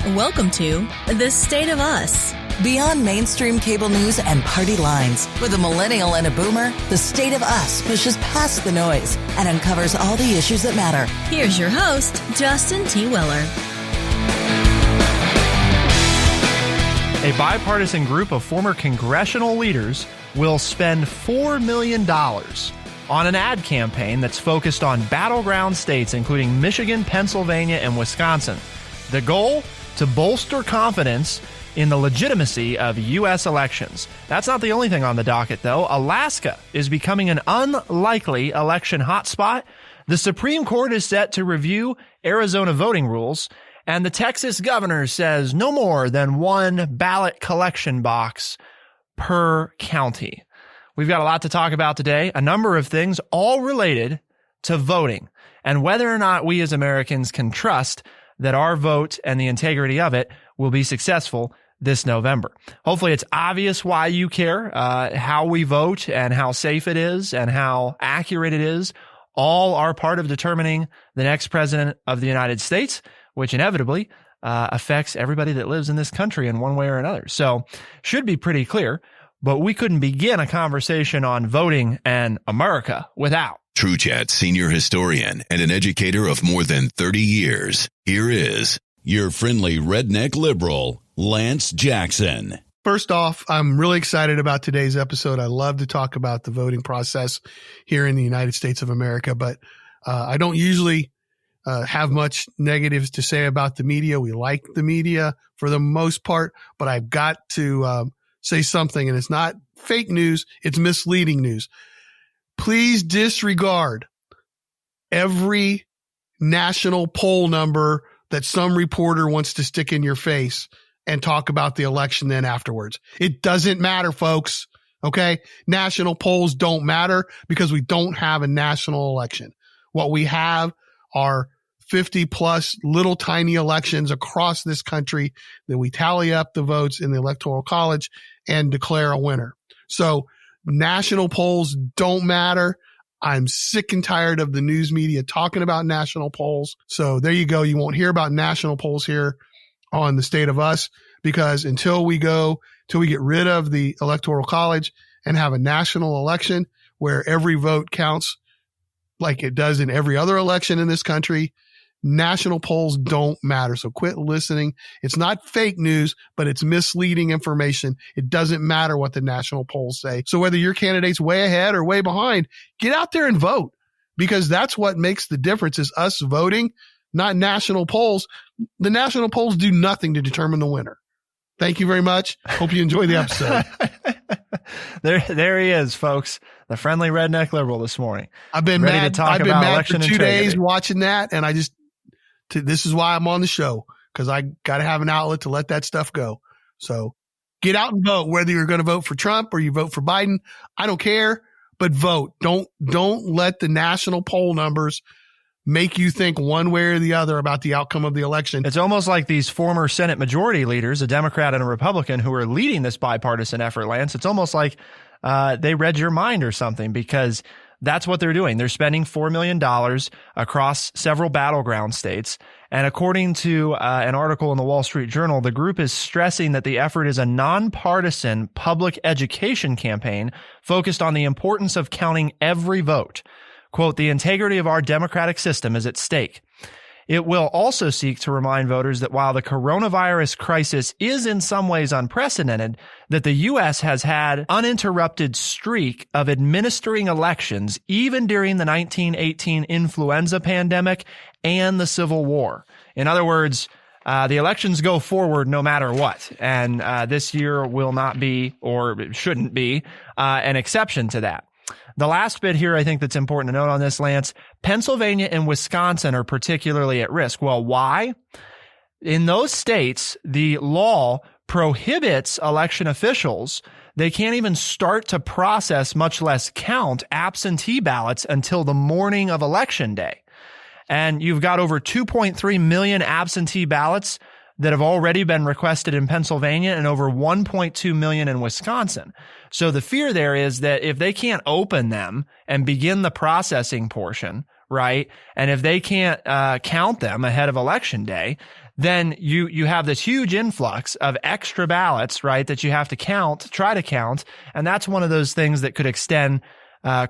Welcome to The State of Us. Beyond mainstream cable news and party lines, with a millennial and a boomer, The State of Us pushes past the noise and uncovers all the issues that matter. Here's your host, Justin T. Weller. A bipartisan group of former congressional leaders will spend $4 million on an ad campaign that's focused on battleground states, including Michigan, Pennsylvania, and Wisconsin. The goal? To bolster confidence in the legitimacy of U.S. elections. That's not the only thing on the docket, though. Alaska is becoming an unlikely election hotspot. The Supreme Court is set to review Arizona voting rules, and the Texas governor says no more than one ballot collection box per county. We've got a lot to talk about today, a number of things, all related to voting and whether or not we as Americans can trust that our vote and the integrity of it will be successful this November. Hopefully it's obvious why you care, how we vote and how safe it is and how accurate it is. All are part of determining the next president of the United States, which inevitably affects everybody that lives in this country in one way or another. So should be pretty clear, but we couldn't begin a conversation on voting and America without True Chat senior historian and an educator of more than 30 years. Here is your friendly redneck liberal, Lance Jackson. First off, I'm really excited about today's episode. I love to talk about the voting process here in the United States of America, but I don't usually have much negatives to say about the media. We like the media for the most part, but I've got to say something, and it's not fake news. It's misleading news. Please disregard every national poll number that some reporter wants to stick in your face and talk about the election then afterwards. It doesn't matter, folks. Okay. National polls don't matter because we don't have a national election. What we have are 50 plus little tiny elections across this country that we tally up the votes in the Electoral College and declare a winner. So national polls don't matter. I'm sick and tired of the news media talking about national polls. So there you go. You won't hear about national polls here on the State of Us because until we get rid of the Electoral College and have a national election where every vote counts like it does in every other election in this country, national polls don't matter. So quit listening. It's not fake news, but it's misleading information. It doesn't matter what the national polls say. So whether your candidate's way ahead or way behind, get out there and vote because that's what makes the difference is us voting, not national polls. The national polls do nothing to determine the winner. Thank you very much. Hope you enjoy the episode. There he is, folks. The friendly redneck liberal this morning. I've been ready mad. to talk I've been about mad election for 2 integrity. days watching that, and this is why I'm on the show because I got to have an outlet to let that stuff go. So get out and vote, whether you're going to vote for Trump or you vote for Biden. I don't care, but vote. Don't let the national poll numbers make you think one way or the other about the outcome of the election. It's almost like these former Senate majority leaders, a Democrat and a Republican, who are leading this bipartisan effort, Lance. It's almost like they read your mind or something because that's what they're doing. They're spending $4 million across several battleground states. And according to an article in the Wall Street Journal, the group is stressing that the effort is a nonpartisan public education campaign focused on the importance of counting every vote. Quote, the integrity of our democratic system is at stake. It will also seek to remind voters that while the coronavirus crisis is in some ways unprecedented, that the U.S. has had uninterrupted streak of administering elections even during the 1918 influenza pandemic and the Civil War. In other words, the elections go forward no matter what. And this year will not be, or shouldn't be, an exception to that. The last bit here I think that's important to note on this, Lance, Pennsylvania and Wisconsin are particularly at risk. Well, why? In those states, the law prohibits election officials. They can't even start to process, much less count, absentee ballots until the morning of Election Day. And you've got over 2.3 million absentee ballots that have already been requested in Pennsylvania and over 1.2 million in Wisconsin. So the fear there is that if they can't open them and begin the processing portion, right? And if they can't count them ahead of election day, then you have this huge influx of extra ballots, right, that you have to try to count. And that's one of those things that could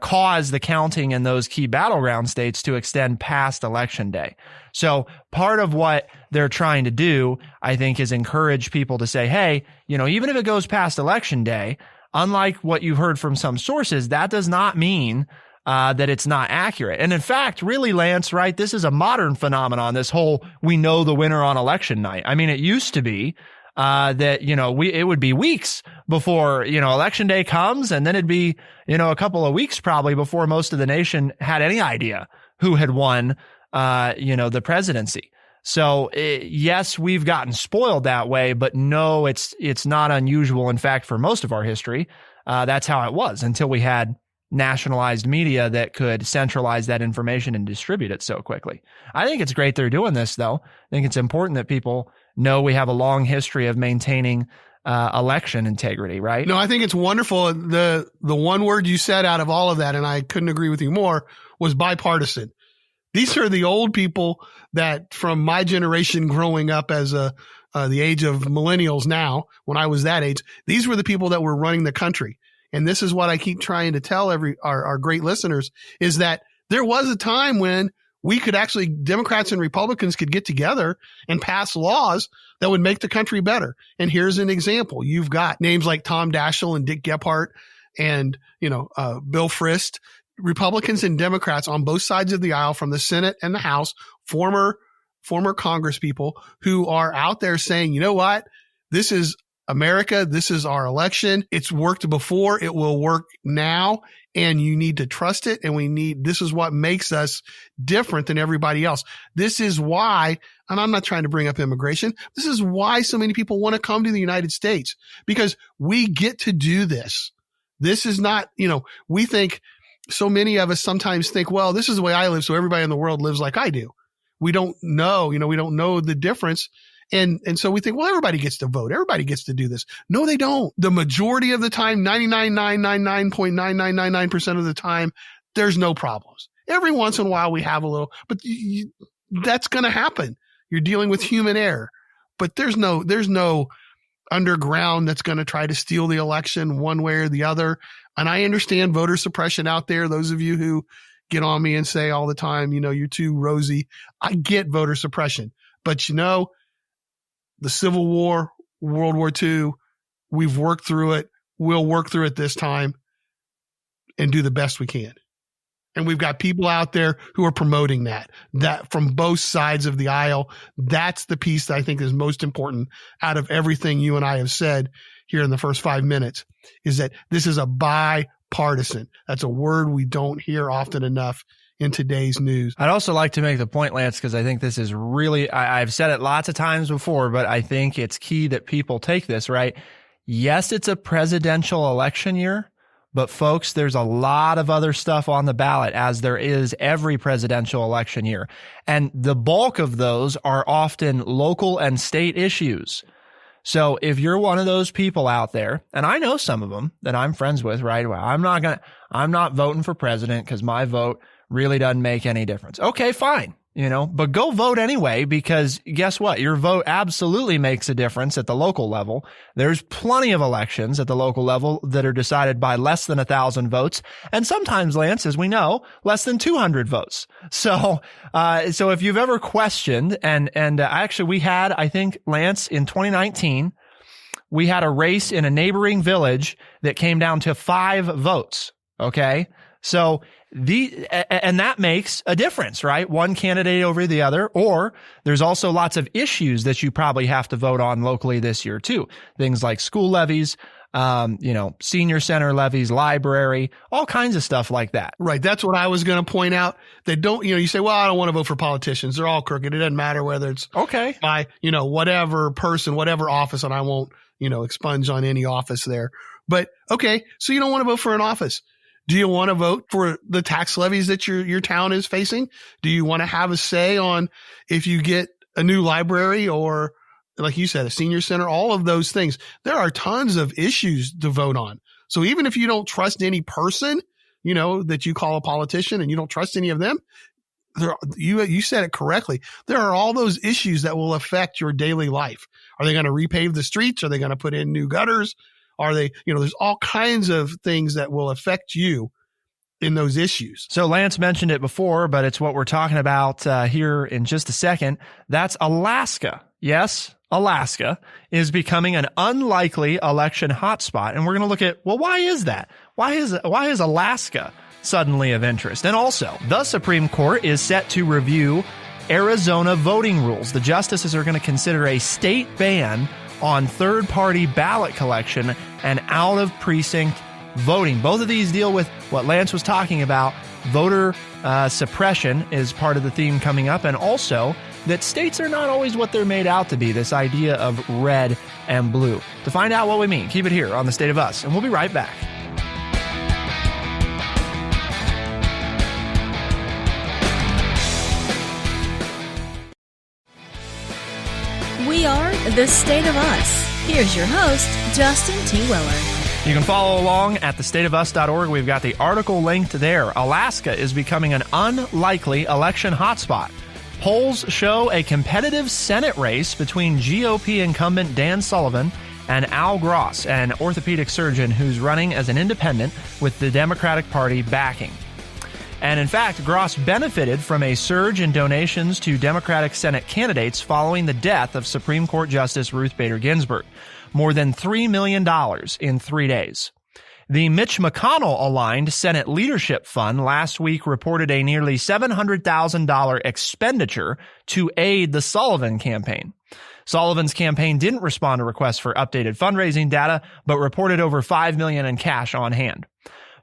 cause the counting in those key battleground states to extend past election day. So part of what they're trying to do, I think, is encourage people to say, hey, even if it goes past election day, unlike what you've heard from some sources, that does not mean that it's not accurate. And in fact, really, Lance, right, this is a modern phenomenon, this whole we know the winner on election night. I mean, it used to be that, it would be weeks before, election day comes, and then it'd be, a couple of weeks probably before most of the nation had any idea who had won, the presidency. So yes, we've gotten spoiled that way, but no, it's not unusual. In fact, for most of our history, that's how it was until we had nationalized media that could centralize that information and distribute it so quickly. I think it's great they're doing this, though. I think it's important that people know we have a long history of maintaining election integrity, right? No, I think it's wonderful. The one word you said out of all of that, and I couldn't agree with you more, was bipartisan. These are the old people that from my generation growing up as the age of millennials now, when I was that age, these were the people that were running the country. And this is what I keep trying to tell our great listeners, is that there was a time when we could actually, Democrats and Republicans could get together and pass laws that would make the country better. And here's an example. You've got names like Tom Daschle and Dick Gephardt and, Bill Frist, Republicans and Democrats on both sides of the aisle from the Senate and the House, former Congress people who are out there saying, you know what, this is America. This is our election. It's worked before. It will work now. And you need to trust it. And this is what makes us different than everybody else. This is why, and I'm not trying to bring up immigration. This is why so many people want to come to the United States, because we get to do this. This is not, we think, so many of us sometimes think, well, this is the way I live, so everybody in the world lives like I do. We don't know, we don't know the difference. And so we think, well, everybody gets to vote. Everybody gets to do this. No, they don't. The majority of the time, 99.99999% of the time, there's no problems. Every once in a while we have a little, but that's going to happen. You're dealing with human error, but there's no underground that's going to try to steal the election one way or the other. And I understand voter suppression out there. Those of you who get on me and say all the time, you're too rosy. I get voter suppression, but the Civil War, World War II, we've worked through it. We'll work through it this time and do the best we can. And we've got people out there who are promoting that from both sides of the aisle. That's the piece that I think is most important out of everything you and I have said here in the first 5 minutes, is that this is a bipartisan. That's a word we don't hear often enough in today's news. I'd also like to make the point, Lance, because I think this is really, I've said it lots of times before, but I think it's key that people take this, right? Yes, it's a presidential election year, but folks, there's a lot of other stuff on the ballot, as there is every presidential election year. And the bulk of those are often local and state issues. So if you're one of those people out there, and I know some of them that I'm friends with, right? Well, I'm not voting for president because my vote really doesn't make any difference. Okay, fine. But go vote anyway, because guess what? Your vote absolutely makes a difference at the local level. There's plenty of elections at the local level that are decided by less than 1,000 votes. And sometimes, Lance, as we know, less than 200 votes. So if you've ever questioned, and actually we had, I think, Lance, in 2019, we had a race in a neighboring village that came down to 5 votes. Okay. So and that makes a difference, right? One candidate over the other, or there's also lots of issues that you probably have to vote on locally this year too. Things like school levies, senior center levies, library, all kinds of stuff like that. Right. That's what I was going to point out. They don't, you say, well, I don't want to vote for politicians. They're all crooked. It doesn't matter whether it's okay by, whatever person, whatever office, and I won't, expunge on any office there. But okay, so you don't want to vote for an office. Do you want to vote for the tax levies that your town is facing? Do you want to have a say on if you get a new library or, like you said, a senior center, all of those things? There are tons of issues to vote on. So even if you don't trust any person, that you call a politician and you don't trust any of them, you said it correctly. There are all those issues that will affect your daily life. Are they going to repave the streets? Are they going to put in new gutters? Are they, there's all kinds of things that will affect you in those issues. So Lance mentioned it before, but it's what we're talking about here in just a second. That's Alaska. Yes, Alaska is becoming an unlikely election hotspot. And we're going to look at, well, why is that? Why is Alaska suddenly of interest? And also, the Supreme Court is set to review Arizona voting rules. The justices are going to consider a state ban on third-party ballot collection and out-of-precinct voting. Both of these deal with what Lance was talking about. Voter suppression is part of the theme coming up, and also that states are not always what they're made out to be, this idea of red and blue. To find out what we mean, keep it here on The State of Us, and we'll be right back. We are The State of Us. Here's your host, Justin T. Weller. You can follow along at thestateofus.org. We've got the article linked there. Alaska is becoming an unlikely election hotspot. Polls show a competitive Senate race between GOP incumbent Dan Sullivan and Al Gross, an orthopedic surgeon who's running as an independent with the Democratic Party backing. And in fact, Gross benefited from a surge in donations to Democratic Senate candidates following the death of Supreme Court Justice Ruth Bader Ginsburg. More than $3 million in 3 days. The Mitch McConnell-aligned Senate Leadership Fund last week reported a nearly $700,000 expenditure to aid the Sullivan campaign. Sullivan's campaign didn't respond to requests for updated fundraising data, but reported over $5 million in cash on hand.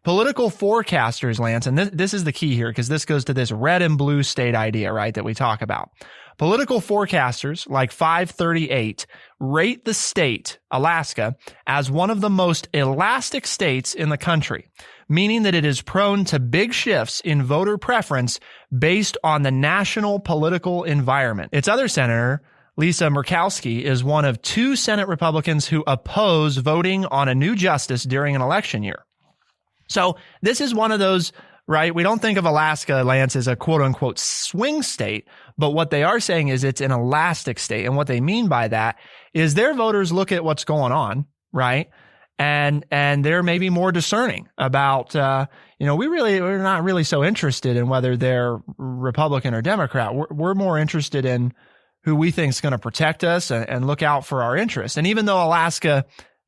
Political forecasters, Lance, and this is the key here because this goes to this red and blue state idea, right, that we talk about. Political forecasters like 538 rate the state, Alaska, as one of the most elastic states in the country, meaning that it is prone to big shifts in voter preference based on the national political environment. Its other senator, Lisa Murkowski, is one of 2 Senate Republicans who oppose voting on a new justice during an election year. So this is one of those, right? We don't think of Alaska, Lance, as a quote unquote swing state, but what they are saying is it's an elastic state. And what they mean by that is their voters look at what's going on, right? And they're maybe more discerning about, we're not really so interested in whether they're Republican or Democrat. We're more interested in who we think is going to protect us and look out for our interests. And even though Alaska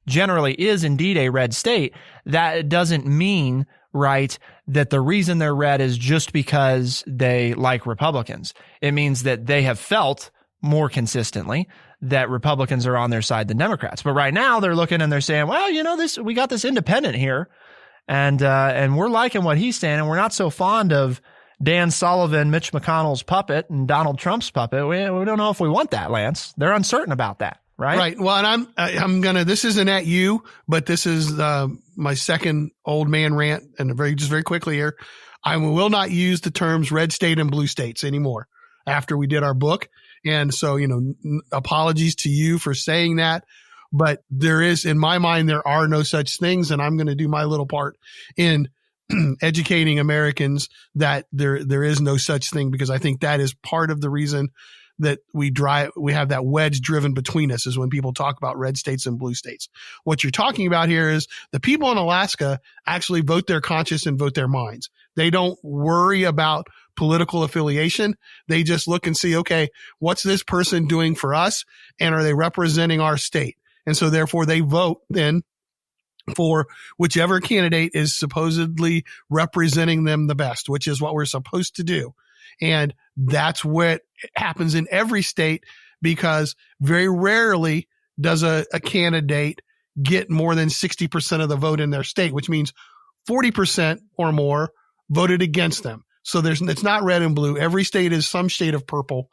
generally is indeed a red state, that doesn't mean, right, that the reason they're red is just because they like Republicans. It means that they have felt more consistently that Republicans are on their side than Democrats. But right now they're looking and they're saying, well, we got this independent here and we're liking what he's saying, and we're not so fond of Dan Sullivan, Mitch McConnell's puppet, and Donald Trump's puppet. We don't know if we want that, Lance. They're uncertain about that. Right. Right. Well, and I'm gonna, this isn't at you, but this is, my second old man rant, and very quickly here. I will not use the terms red state and blue states anymore after we did our book. And so, apologies to you for saying that, but there is, in my mind, there are no such things. And I'm going to do my little part in educating Americans that there is no such thing, because I think that is part of the reason that we have that wedge driven between us, is when people talk about red states and blue states. What you're talking about here is the people in Alaska actually vote their conscience and vote their minds. They don't worry about political affiliation. They just look and see, okay, what's this person doing for us? And are they representing our state? And so therefore they vote then for whichever candidate is supposedly representing them the best, which is what we're supposed to do. And that's what happens in every state, because very rarely does a candidate get more than 60% of the vote in their state, which means 40% or more voted against them. So it's not red and blue. Every state is some shade of purple,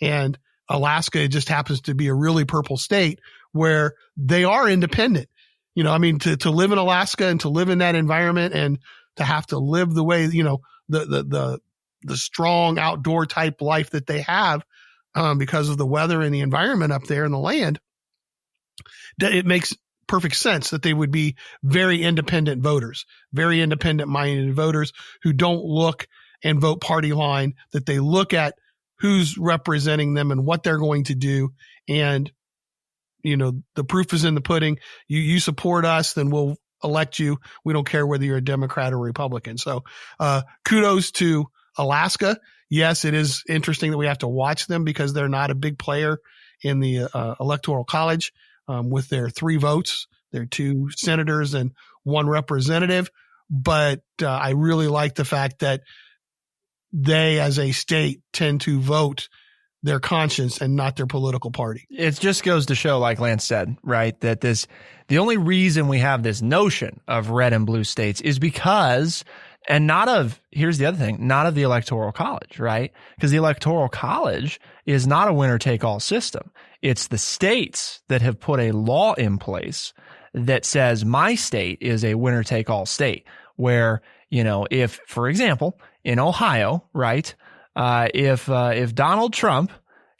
and Alaska, it just happens to be a really purple state where they are independent. To live in Alaska and to live in that environment and to have to live the way, the strong outdoor type life that they have, because of the weather and the environment up there in the land, it makes perfect sense that they would be very independent voters, very independent minded voters who don't look and vote party line, that they look at who's representing them and what they're going to do. And, the proof is in the pudding. You support us, then we'll elect you. We don't care whether you're a Democrat or Republican. So, kudos to Alaska. Yes, it is interesting that we have to watch them because they're not a big player in the Electoral College with their 3 votes, their 2 senators and 1 representative. But I really like the fact that they, as a state, tend to vote their conscience and not their political party. It just goes to show, like Lance said, right, that the only reason we have this notion of red and blue states is because, and here's the other thing, not of the Electoral College, right? Because the Electoral College is not a winner-take-all system. It's the states that have put a law in place that says my state is a winner-take-all state, where, if, for example, in Ohio, right, if Donald Trump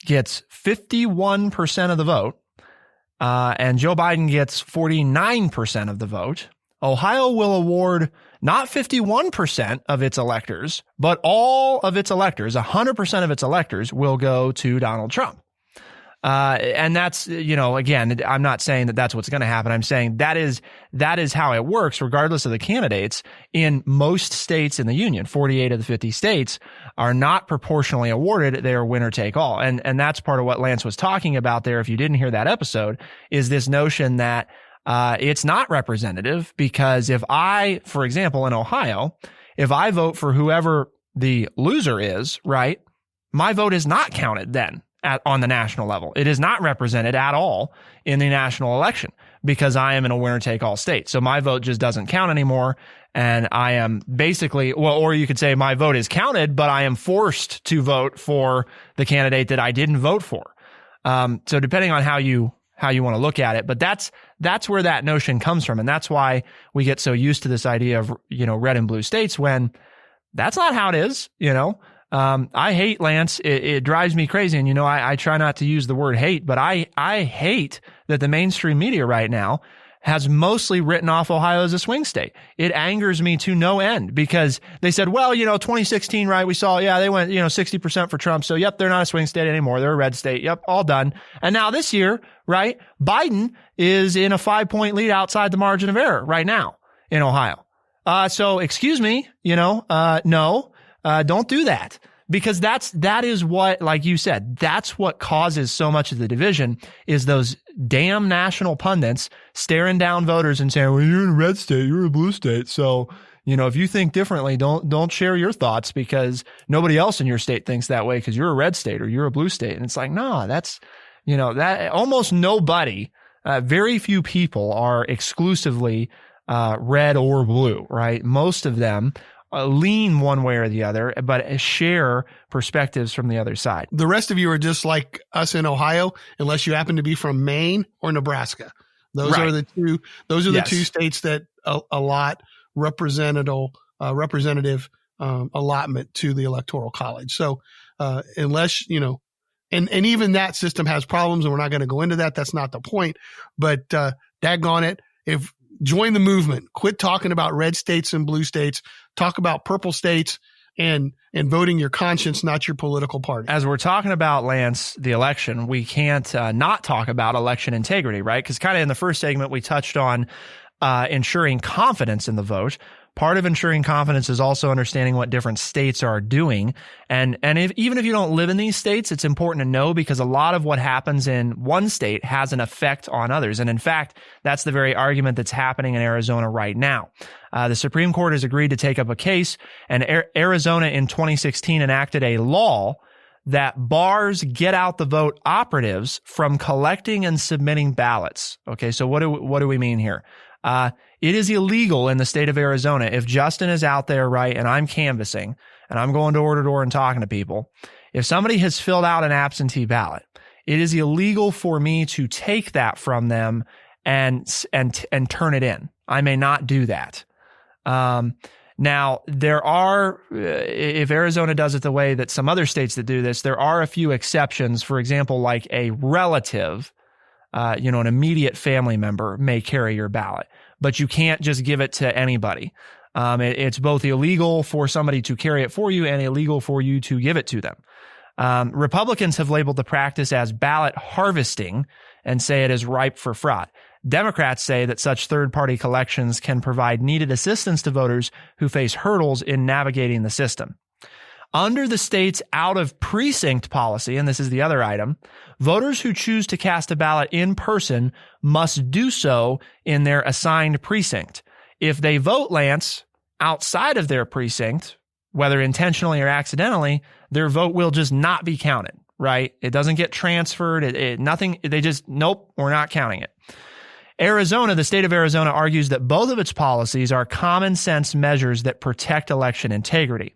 gets 51% of the vote, and Joe Biden gets 49% of the vote, Ohio will award not 51% of its electors, but all of its electors, 100% of its electors will go to Donald Trump. And that's, again, I'm not saying that that's what's going to happen. I'm saying that is how it works, regardless of the candidates. In most states in the union, 48 of the 50 states are not proportionally awarded. They are winner take all. And that's part of what Lance was talking about there. If you didn't hear that episode, is this notion that, it's not representative, because if I, for example, in Ohio, if I vote for whoever the loser is, right, my vote is not counted then. On the national level. It is not represented at all in the national election because I am in a winner-take-all state. So my vote just doesn't count anymore, and I am basically, or you could say my vote is counted, but I am forced to vote for the candidate that I didn't vote for. So depending on how you want to look at it, but that's where that notion comes from, and that's why we get so used to this idea of red and blue states when that's not how it is. I hate, Lance. It drives me crazy. And, I try not to use the word hate, but I hate that the mainstream media right now has mostly written off Ohio as a swing state. It angers me to no end because they said, well, 2016, right? We saw, they went, 60% for Trump. So, yep, they're not a swing state anymore. They're a red state. Yep, all done. And now this year, right? Biden is in a 5-point lead outside the margin of error right now in Ohio. So excuse me, no. Don't do that, because that is what, like you said, that's what causes so much of the division, is those damn national pundits staring down voters and saying, well, you're in a red state, you're a blue state. So, if you think differently, don't share your thoughts because nobody else in your state thinks that way because you're a red state or you're a blue state. And it's like, no, that's, that almost nobody, very few people are exclusively, red or blue, right? Most of them lean one way or the other, but share perspectives from the other side. The rest of you are just like us in Ohio, unless you happen to be from Maine or Nebraska. Those right. are the two. Those are the two states that allot representative allotment to the Electoral College. So unless and even that system has problems, and we're not going to go into that. That's not the point. But daggone it, if join the movement. Quit talking about red states and blue states. Talk about purple states and voting your conscience, not your political party. As we're talking about, Lance, the election, we can't not talk about election integrity, right? Because kind of in the first segment, we touched on ensuring confidence in the vote. Part of ensuring confidence is also understanding what different states are doing. And even if you don't live in these states, it's important to know because a lot of what happens in one state has an effect on others. And in fact, that's the very argument that's happening in Arizona right now. The Supreme Court has agreed to take up a case, and Arizona in 2016 enacted a law that bars get out the vote operatives from collecting and submitting ballots. Okay, so what do we mean here? It is illegal in the state of Arizona. If Justin is out there, right, and I'm canvassing and I'm going door to door and talking to people, if somebody has filled out an absentee ballot, it is illegal for me to take that from them and turn it in. I may not do that. Now, there are, if Arizona does it the way that some other states that do this, there are a few exceptions. For example, like a relative, an immediate family member may carry your ballot, but you can't just give it to anybody. It's both illegal for somebody to carry it for you and illegal for you to give it to them. Republicans have labeled the practice as ballot harvesting and say it is ripe for fraud. Democrats say that such third-party collections can provide needed assistance to voters who face hurdles in navigating the system. Under the state's out-of-precinct policy, and this is the other item, voters who choose to cast a ballot in person must do so in their assigned precinct. If they vote, Lance, outside of their precinct, whether intentionally or accidentally, their vote will just not be counted, right? It doesn't get transferred. Nothing. They just, nope, we're not counting it. Arizona, the state of Arizona, argues that both of its policies are common sense measures that protect election integrity.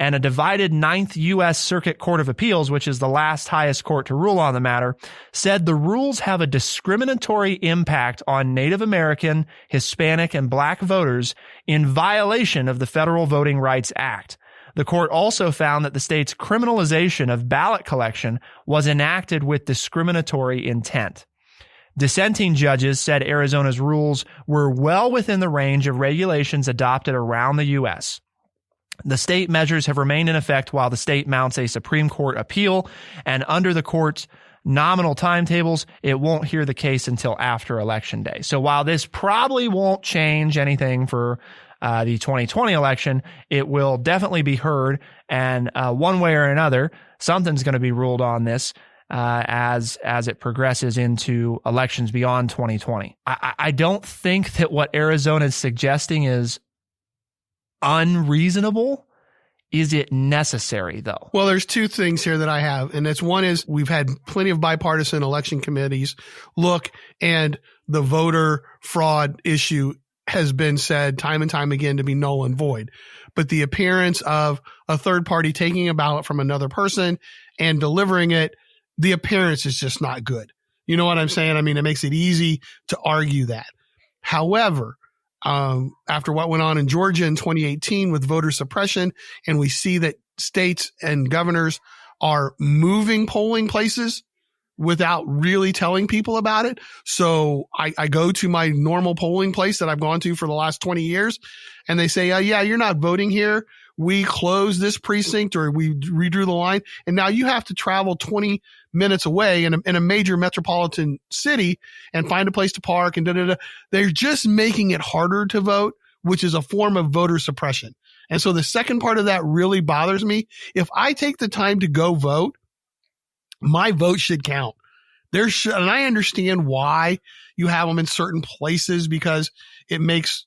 And a divided Ninth U.S. Circuit Court of Appeals, which is the last highest court to rule on the matter, said the rules have a discriminatory impact on Native American, Hispanic, and Black voters in violation of the Federal Voting Rights Act. The court also found that the state's criminalization of ballot collection was enacted with discriminatory intent. Dissenting judges said Arizona's rules were well within the range of regulations adopted around the U.S. The state measures have remained in effect while the state mounts a Supreme Court appeal, and under the court's nominal timetables, it won't hear the case until after Election Day. So while this probably won't change anything for the 2020 election, it will definitely be heard, and one way or another, something's going to be ruled on this as it progresses into elections beyond 2020. I don't think that what Arizona is suggesting is unreasonable. Is it necessary, though? Well, there's two things here that I have, and that's one is we've had plenty of bipartisan election committees look, and the voter fraud issue has been said time and time again to be null and void. But the appearance of a third party taking a ballot from another person and delivering it, the appearance is just not good. You know what I'm saying? I mean, it makes it easy to argue that. However, after what went on in Georgia in 2018 with voter suppression, and we see that states and governors are moving polling places without really telling people about it. So I go to my normal polling place that I've gone to for the last 20 years, and they say, yeah, you're not voting here. We closed this precinct, or we redrew the line, and now you have to travel 20 minutes away in a major metropolitan city and find a place to park and da-da-da. They're just making it harder to vote, which is a form of voter suppression. And so the second part of that really bothers me. If I take the time to go vote, my vote should count. And I understand why you have them in certain places, because it makes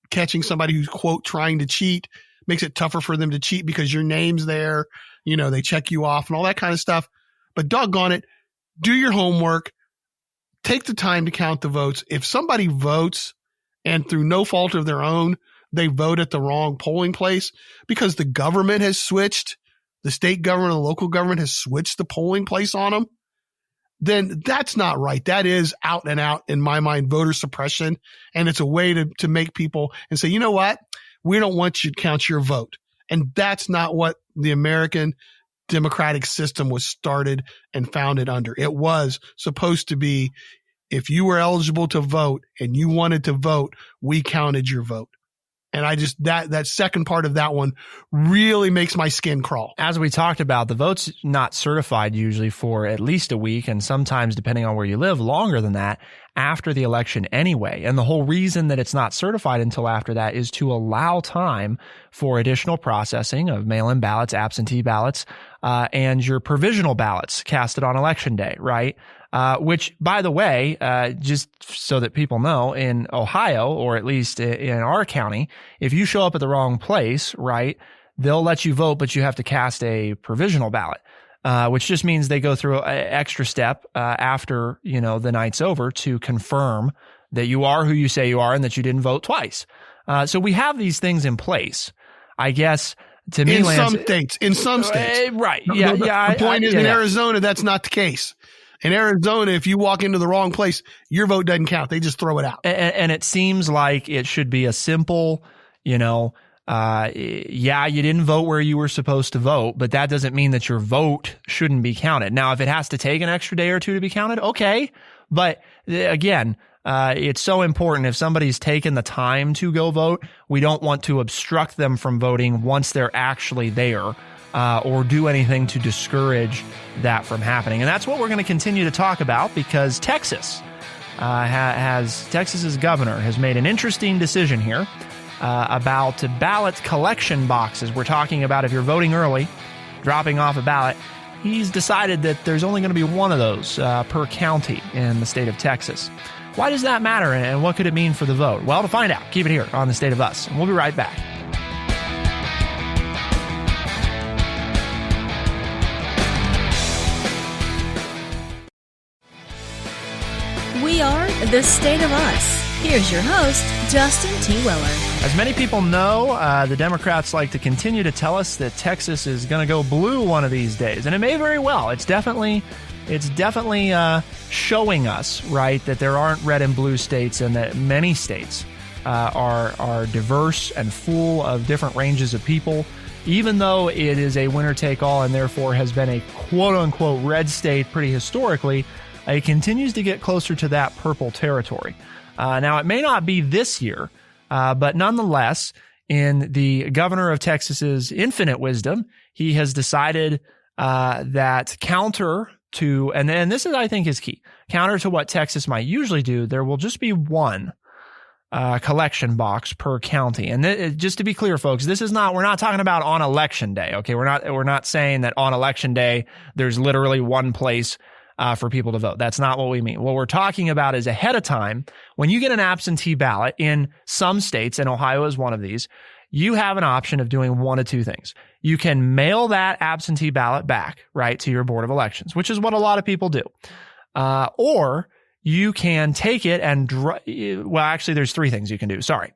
catching somebody who's, quote, trying to cheat, makes it tougher for them to cheat because your name's there. You know, they check you off and all that kind of stuff. But doggone it, do your homework. Take the time to count the votes. If somebody votes and through no fault of their own, they vote at the wrong polling place because the government has switched, the state government, the local government has switched the polling place on them, then that's not right. That is out and out, in my mind, voter suppression. And it's a way to make people and say, you know what? We don't want you to count your vote. And that's not what the American democratic system was started and founded under. It was supposed to be, if you were eligible to vote and you wanted to vote, we counted your vote. And I just, that second part of that one really makes my skin crawl. As we talked about, the vote's not certified usually for at least a week, and sometimes, depending on where you live, longer than that after the election anyway. And the whole reason that it's not certified until after that is to allow time for additional processing of mail-in ballots, absentee ballots, and your provisional ballots casted on Election Day, right? Which, by the way, just so that people know, in Ohio, or at least in our county, if you show up at the wrong place, right, they'll let you vote, but you have to cast a provisional ballot, which just means they go through an extra step after, the night's over to confirm that you are who you say you are and that you didn't vote twice. So we have these things in place, I guess. To me, in some states, right? The point is, in Arizona, that's not the case. In Arizona, if you walk into the wrong place, your vote doesn't count. They just throw it out. And it seems like it should be a simple, you didn't vote where you were supposed to vote, but that doesn't mean that your vote shouldn't be counted. Now, if it has to take an extra day or two to be counted, okay. But again, It's so important. If somebody's taken the time to go vote, we don't want to obstruct them from voting once they're actually there, or do anything to discourage that from happening. And that's what we're going to continue to talk about, because Texas's governor has made an interesting decision here about ballot collection boxes. We're talking about if you're voting early, dropping off a ballot. He's decided that there's only going to be one of those per county in the state of Texas. Why does that matter, and what could it mean for the vote? Well, to find out, keep it here on The State of Us, and we'll be right back. We are The State of Us. Here's your host, Justin T. Weller. As many people know, the Democrats like to continue to tell us that Texas is going to go blue one of these days, and it may very well. It's definitely showing us, right, that there aren't red and blue states, and that many states are diverse and full of different ranges of people. Even though it is a winner-take-all and therefore has been a quote-unquote red state pretty historically, it continues to get closer to that purple territory. Now, it may not be this year, but nonetheless, in the governor of Texas's infinite wisdom, he has decided that counter to, and this is, I think, is key, counter to what Texas might usually do, there will just be one collection box per county. And just to be clear, folks, we're not talking about on election day. Okay, we're not saying that on election day there's literally one place for people to vote. That's not what we mean. What we're talking about is ahead of time, when you get an absentee ballot in some states, and Ohio is one of these, you have an option of doing one of two things. You can mail that absentee ballot back, right, to your Board of Elections, which is what a lot of people do. Or you can take it and, actually, there's three things you can do. Sorry.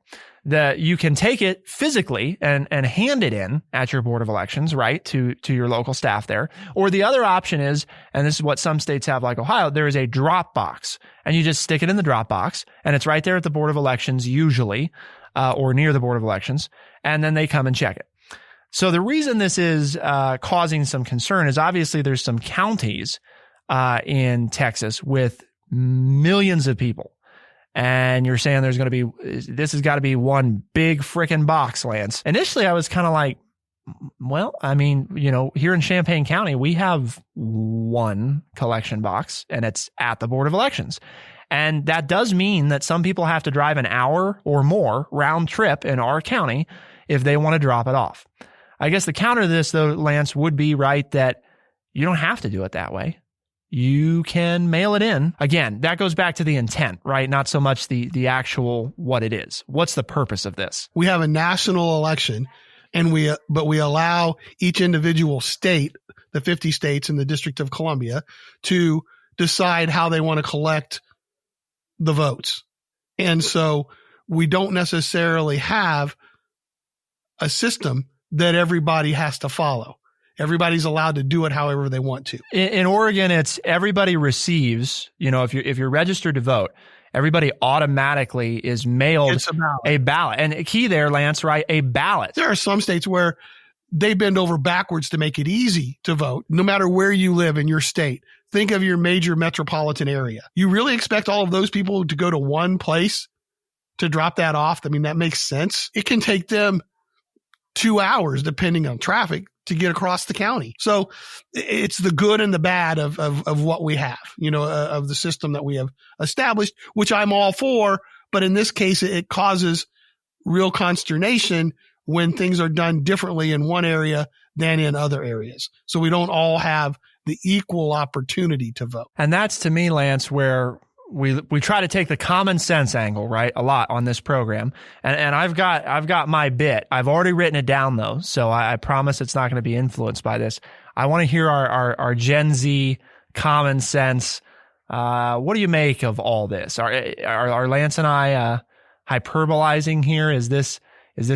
You can take it physically and hand it in at your Board of Elections, right, to your local staff there. Or the other option is, and this is what some states have like Ohio, there is a drop box, and you just stick it in the drop box, and it's right there at the Board of Elections usually, or near the Board of Elections, and then they come and check it. So the reason this is causing some concern is obviously there's some counties in Texas with millions of people. And you're saying this has got to be one big frickin' box, Lance. Initially, I was kind of like, well, I mean, here in Champaign County, we have one collection box, and it's at the Board of Elections. And that does mean that some people have to drive an hour or more round trip in our county if they want to drop it off. I guess the counter to this, though, Lance, would be, right, that you don't have to do it that way. You can mail it in. Again, that goes back to the intent, right? Not so much the actual what it is. What's the purpose of this? We have a national election, but we allow each individual state, the 50 states in the District of Columbia, to decide how they want to collect the votes. And so we don't necessarily have a system that everybody has to follow. Everybody's allowed to do it however they want to. In Oregon, it's everybody receives, if you're registered to vote, everybody automatically is mailed a ballot. And key there, Lance, right? A ballot. There are some states where they bend over backwards to make it easy to vote, no matter where you live in your state. Think of your major metropolitan area. You really expect all of those people to go to one place to drop that off? I mean, that makes sense. It can take them 2 hours, depending on traffic, to get across the county. So it's the good and the bad of what we have, of the system that we have established, which I'm all for. But in this case, it causes real consternation when things are done differently in one area than in other areas. So we don't all have the equal opportunity to vote. And that's, to me, Lance, where we try to take the common sense angle, right, a lot on this program. And I've got my bit. I've already written it down, though, so I promise it's not going to be influenced by this. I want to hear our Gen Z common sense. What do you make of all this? Are Lance and I hyperbolizing here? Is this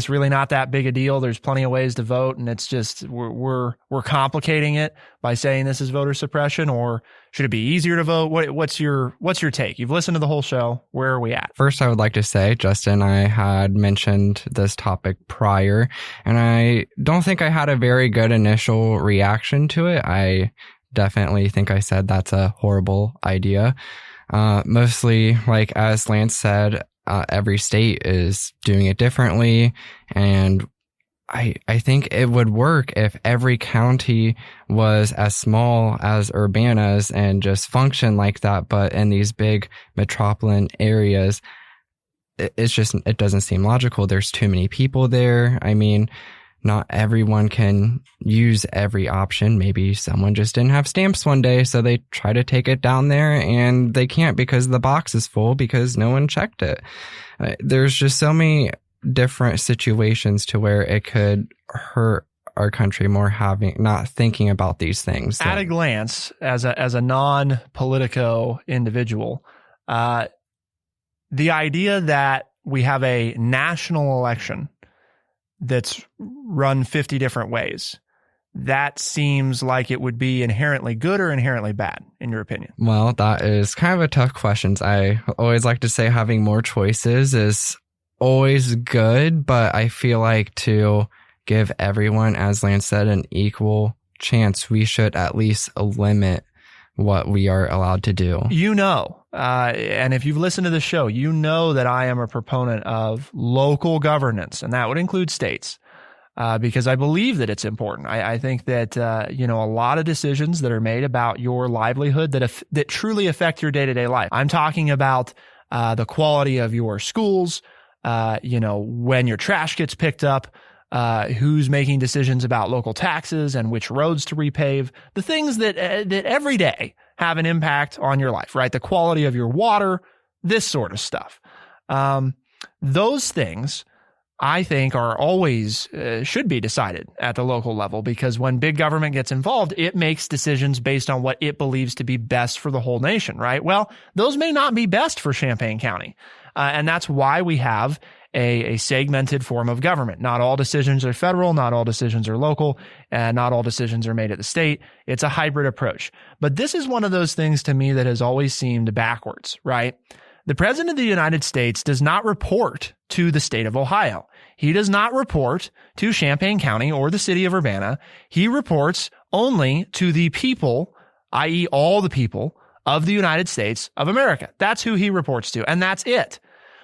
really not that big a deal? There's plenty of ways to vote, and it's just we're complicating it by saying this is voter suppression, or should it be easier to vote? What's your take? You've listened to the whole show. Where are we at? First, I would like to say, Justin, I had mentioned this topic prior, and I don't think I had a very good initial reaction to it. I definitely think I said that's a horrible idea. Mostly, like as Lance said, every state is doing it differently, and I think it would work if every county was as small as Urbanas and just function like that, but in these big metropolitan areas, it doesn't seem logical. There's too many people there. I mean, not everyone can use every option. Maybe someone just didn't have stamps one day, so they try to take it down there and they can't because the box is full because no one checked it. There's just so many different situations to where it could hurt our country more not thinking about these things. At a glance, as a non-politico individual, the idea that we have a national election that's run 50 different ways, that seems like it would be inherently good or inherently bad, in your opinion? Well, that is kind of a tough question. I always like to say having more choices is always good, but I feel like to give everyone, as Lance said, an equal chance, we should at least limit what we are allowed to do. And if you've listened to the show, you know that I am a proponent of local governance, and that would include states, because I believe that it's important. I think that, a lot of decisions that are made about your livelihood that truly affect your day-to-day life. I'm talking about the quality of your schools, when your trash gets picked up, who's making decisions about local taxes and which roads to repave, the things that every day have an impact on your life, right? The quality of your water, this sort of stuff. Those things, I think, are always should be decided at the local level, because when big government gets involved, it makes decisions based on what it believes to be best for the whole nation, right? Well, those may not be best for Champaign County. And that's why we have a segmented form of government. Not all decisions are federal, not all decisions are local, and not all decisions are made at the state. It's a hybrid approach. But this is one of those things to me that has always seemed backwards, right? The President of the United States does not report to the state of Ohio. He does not report to Champaign County or the city of Urbana. He reports only to the people, i.e. all the people of the United States of America. That's who he reports to, and that's it.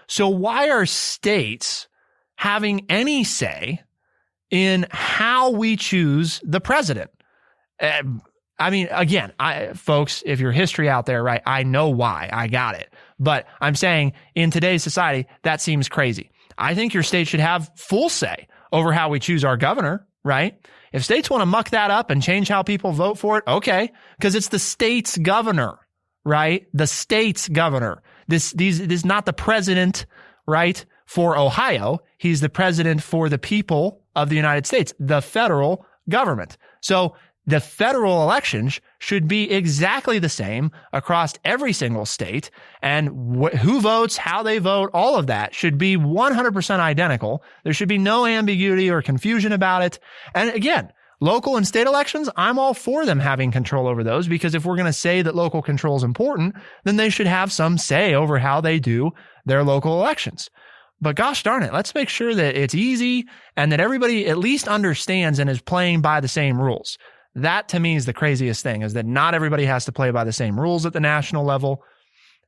So why are states having any say in how we choose the president? Again, folks, if you're history out there, right, I know why. I got it. But I'm saying in today's society, that seems crazy. I think your state should have full say over how we choose our governor, right? If states want to muck that up and change how people vote for it, okay, because it's the state's governor, right? The state's governor. This is not the president, right, for Ohio. He's the president for the people of the United States, the federal government. So the federal elections should be exactly the same across every single state, and who votes, how they vote, all of that should be 100% identical. There should be no ambiguity or confusion about it. And again, local and state elections, I'm all for them having control over those, because if we're going to say that local control is important, then they should have some say over how they do their local elections. But gosh darn it, let's make sure that it's easy and that everybody at least understands and is playing by the same rules. That to me is the craziest thing, is that not everybody has to play by the same rules at the national level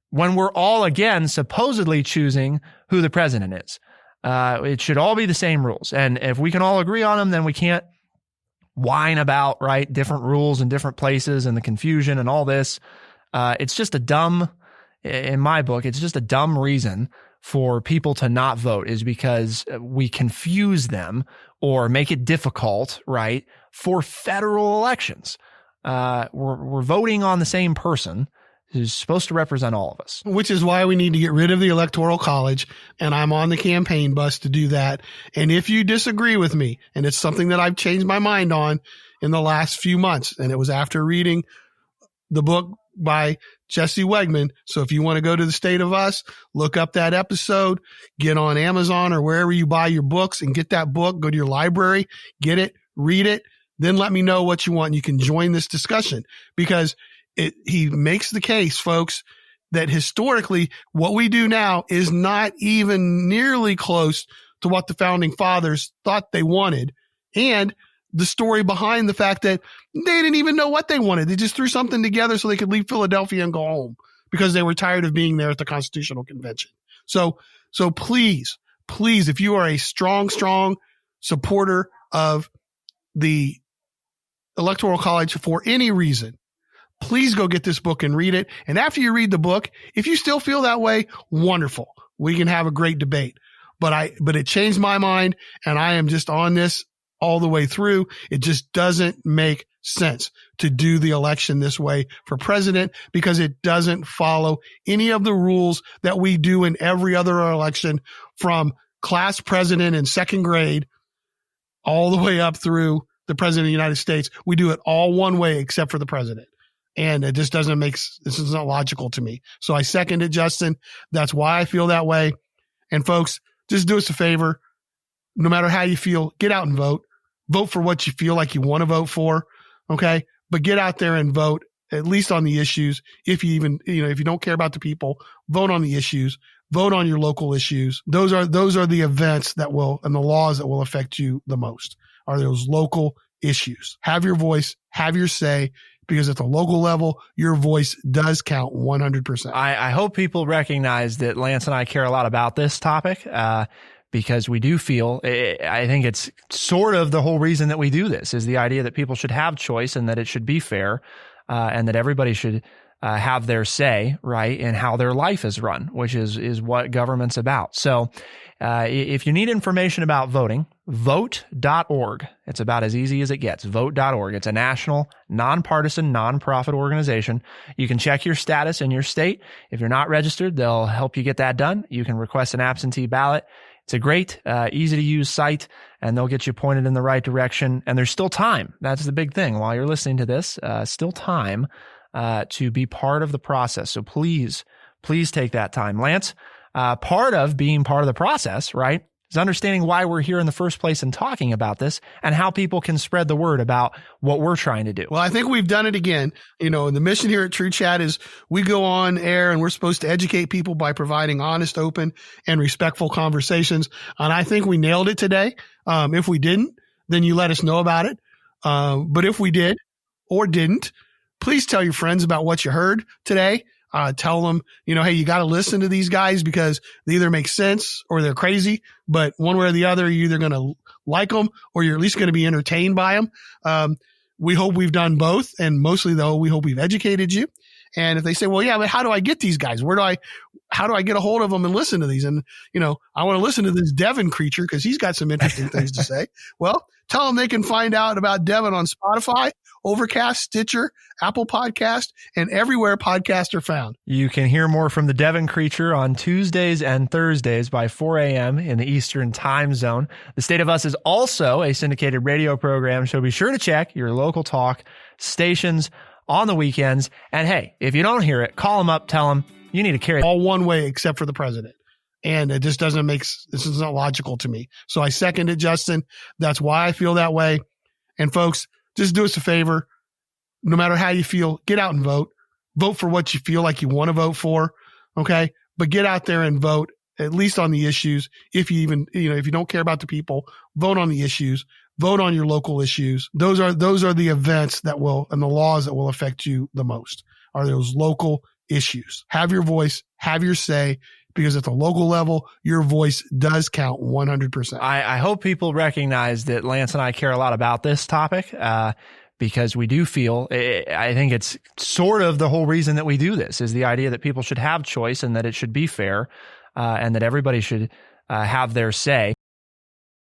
when we're all, again, supposedly choosing who the president is. It should all be the same rules. And if we can all agree on them, then we can't whine about, right, different rules in different places and the confusion and all this. It's just a dumb, in my book, it's just a dumb reason for people to not vote, is because we confuse them or make it difficult, right, for federal elections. We're voting on the same person who's supposed to represent all of us. Which is why we need to get rid of the Electoral College, and I'm on the campaign bus to do that. And if you disagree with me, and it's something that I've changed my mind on in the last few months, and it was after reading the book by Jesse Wegman. So if you want to go to the State of Us, look up that episode, get on Amazon or wherever you buy your books and get that book, go to your library, get it, read it, then let me know what you want. You can join this discussion, because he makes the case, folks, that historically what we do now is not even nearly close to what the founding fathers thought they wanted. And the story behind the fact that they didn't even know what they wanted. They just threw something together so they could leave Philadelphia and go home, because they were tired of being there at the Constitutional Convention. So please, if you are a strong supporter of the Electoral College for any reason, please go get this book and read it. And after you read the book, if you still feel that way, wonderful. We can have a great debate. But it changed my mind, and I am just on this all the way through. It just doesn't make sense to do the election this way for president, because it doesn't follow any of the rules that we do in every other election, from class president in second grade all the way up through the president of the United States. We do it all one way except for the president. And it just doesn't this is not logical to me. So I second it, Justin. That's why I feel that way. And folks, just do us a favor. No matter how you feel, get out and vote. Vote for what you feel like you want to vote for. Okay. But get out there and vote, at least on the issues. If you even, if you don't care about the people, vote on the issues, vote on your local issues. Those are the events that will, and the laws that will affect you the most, are those local issues. Have your voice, have your say, because at the local level, your voice does count 100%. I hope people recognize that Lance and I care a lot about this topic, because we do feel, I think it's sort of the whole reason that we do this, is the idea that people should have choice and that it should be fair, and that everybody should have their say, right, in how their life is run, which is what government's about. So if you need information about voting, vote.org. It's about as easy as it gets. Vote.org. It's a national, nonpartisan, nonprofit organization. You can check your status in your state. If you're not registered, they'll help you get that done. You can request an absentee ballot. It's a great, easy to use site, and they'll get you pointed in the right direction. And there's still time. That's the big thing. While you're listening to this, still time to be part of the process. So please take that time. Lance, part of being part of the process, right, is understanding why we're here in the first place and talking about this, and how people can spread the word about what we're trying to do. Well, I think we've done it again. The mission here at True Chat is we go on air and we're supposed to educate people by providing honest, open, and respectful conversations. And I think we nailed it today. If we didn't, then you let us know about it. But if we did or didn't, please tell your friends about what you heard today. Tell them, hey, you got to listen to these guys because they either make sense or they're crazy, but one way or the other, you're either going to like them or you're at least going to be entertained by them. We hope we've done both. And mostly though, we hope we've educated you. And if they say, well, yeah, but how do I get these guys? How do I get a hold of them and listen to these? And, I want to listen to this Devin creature because he's got some interesting things to say. Well, tell them they can find out about Devin on Spotify, Overcast, Stitcher, Apple Podcast, and everywhere podcasts are found. You can hear more from the Devin creature on Tuesdays and Thursdays by 4 a.m. in the Eastern Time Zone. The State of Us is also a syndicated radio program, so be sure to check your local talk stations on the weekends. And hey, if you don't hear it, call them up, tell them you need to carry all one way except for the president. And it just doesn't this is not logical to me. So I second it, Justin. That's why I feel that way. And folks, just do us a favor. No matter how you feel, get out and vote. Vote for what you feel like you want to vote for. Okay. But get out there and vote, at least on the issues. If you even, if you don't care about the people, vote on the issues, vote on your local issues. Those are the events that will, and the laws that will affect you the most, are those local issues. Have your voice, have your say, because at the local level, your voice does count 100%. I hope people recognize that Lance and I care a lot about this topic, because we do feel, I think it's sort of the whole reason that we do this, is the idea that people should have choice and that it should be fair, and that everybody should have their say.